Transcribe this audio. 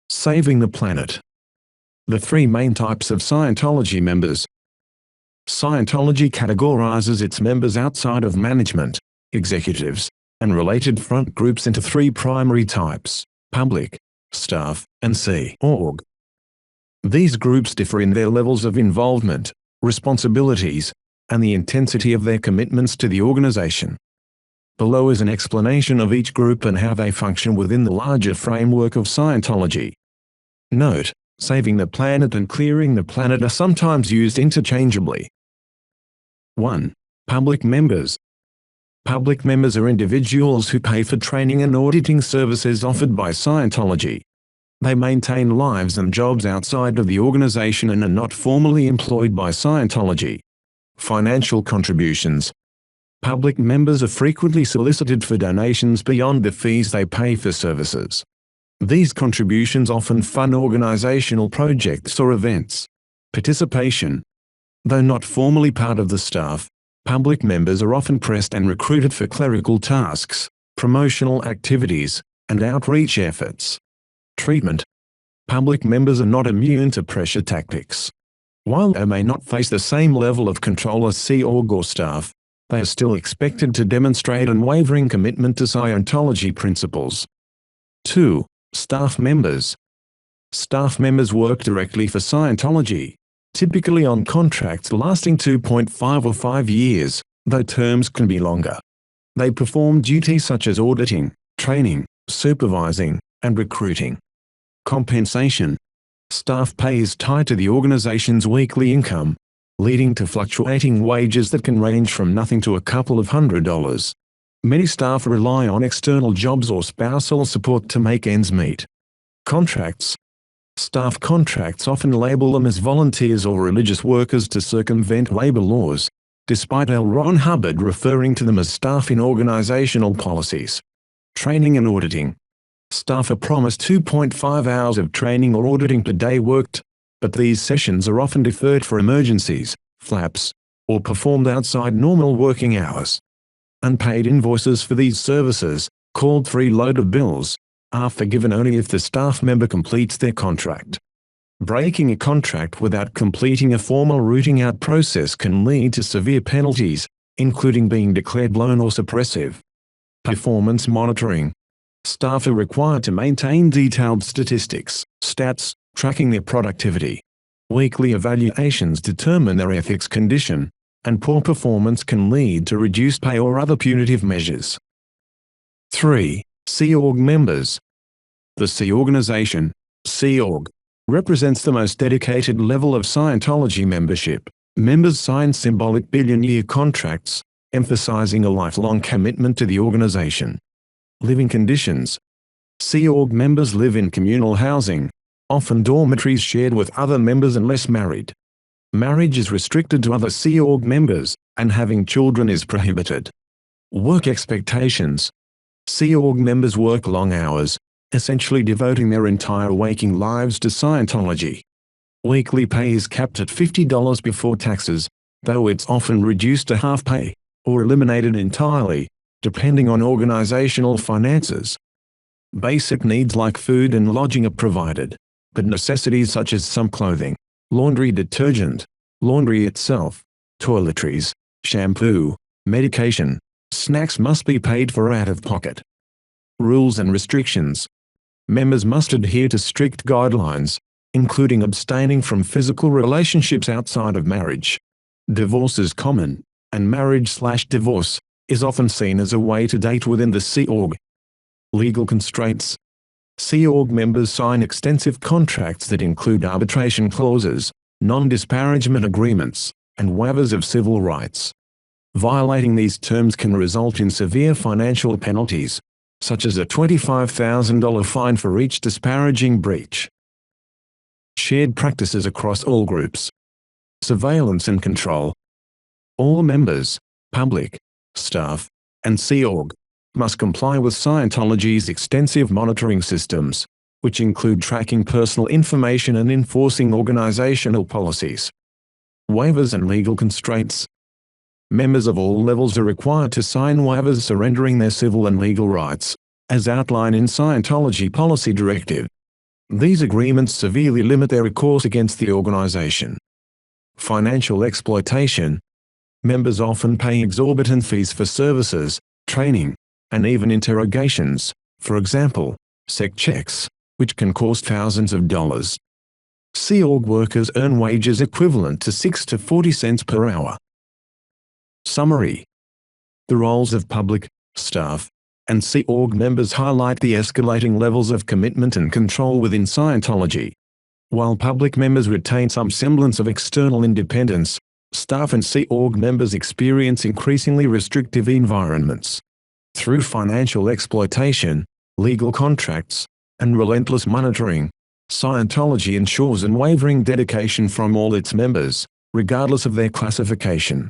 Saving the planet. The three main types of Scientology members. Scientology categorizes its members outside of management, executives, and related front groups into three primary types: public, staff, and Sea Org. These groups differ in their levels of involvement, responsibilities, and the intensity of their commitments to the organization. Below is an explanation of each group and how they function within the larger framework of Scientology. Note: saving the planet and clearing the planet are sometimes used interchangeably. 1. Public members. Public members are individuals who pay for training and auditing services offered by Scientology. They maintain lives and jobs outside of the organization and are not formally employed by Scientology. Financial contributions. Public members are frequently solicited for donations beyond the fees they pay for services. These contributions often fund organizational projects or events. Participation. Though not formally part of the staff, public members are often pressed and recruited for clerical tasks, promotional activities, and outreach efforts. Treatment. Public members are not immune to pressure tactics. While they may not face the same level of control as Sea Org or staff, they are still expected to demonstrate unwavering commitment to Scientology principles. 2. Staff members. Staff members work directly for Scientology, typically on contracts lasting 2.5 or 5 years, though terms can be longer. They perform duties such as auditing, training, supervising, and recruiting. Compensation. Staff pay is tied to the organization's weekly income, leading to fluctuating wages that can range from nothing to a couple of $100. Many staff rely on external jobs or spousal support to make ends meet. Contracts. Staff contracts often label them as volunteers or religious workers to circumvent labor laws, despite L. Ron Hubbard referring to them as staff in organizational policies. Training and auditing. Staff are promised 2.5 hours of training or auditing per day worked, but these sessions are often deferred for emergencies, flaps, or performed outside normal working hours. Unpaid invoices for these services, called freeloader bills, are forgiven only if the staff member completes their contract. Breaking a contract without completing a formal rooting out process can lead to severe penalties, including being declared blown or suppressive. Performance monitoring. Staff are required to maintain detailed statistics, stats, tracking their productivity. Weekly evaluations determine their ethics condition, and poor performance can lead to reduced pay or other punitive measures. 3. Sea Org members. The Sea Organization, Sea Org, represents the most dedicated level of Scientology membership. Members sign symbolic billion-year contracts, emphasizing a lifelong commitment to the organization. Living conditions. Sea Org members live in communal housing, often dormitories shared with other members unless married. Marriage is restricted to other Sea Org members, and having children is prohibited. Work expectations. Sea Org members work long hours, essentially devoting their entire waking lives to Scientology. Weekly pay is capped at $50 before taxes, though it's often reduced to half pay, or eliminated entirely, depending on organizational finances. Basic needs like food and lodging are provided, but necessities such as some clothing, laundry detergent, laundry itself, toiletries, shampoo, medication, snacks must be paid for out of pocket. Rules and restrictions. Members must adhere to strict guidelines, including abstaining from physical relationships outside of marriage. Divorce is common, and marriage/divorce is often seen as a way to date within the Sea Org. Legal constraints. Sea Org members sign extensive contracts that include arbitration clauses, non-disparagement agreements, and waivers of civil rights. Violating these terms can result in severe financial penalties, such as a $25,000 fine for each disparaging breach. Shared practices across all groups. Surveillance and control. All members, public, staff, and Sea Org, must comply with Scientology's extensive monitoring systems, which include tracking personal information and enforcing organizational policies. Waivers and legal constraints. Members of all levels are required to sign waivers surrendering their civil and legal rights, as outlined in Scientology Policy Directive. These agreements severely limit their recourse against the organization. Financial exploitation. Members often pay exorbitant fees for services, training, and even interrogations, for example, sec checks, which can cost thousands of dollars. Sea Org workers earn wages equivalent to 6 to 40 cents per hour. Summary. The roles of public, staff, and Sea Org members highlight the escalating levels of commitment and control within Scientology. While public members retain some semblance of external independence, staff and Sea Org members experience increasingly restrictive environments. Through financial exploitation, legal contracts, and relentless monitoring, Scientology ensures unwavering dedication from all its members, regardless of their classification.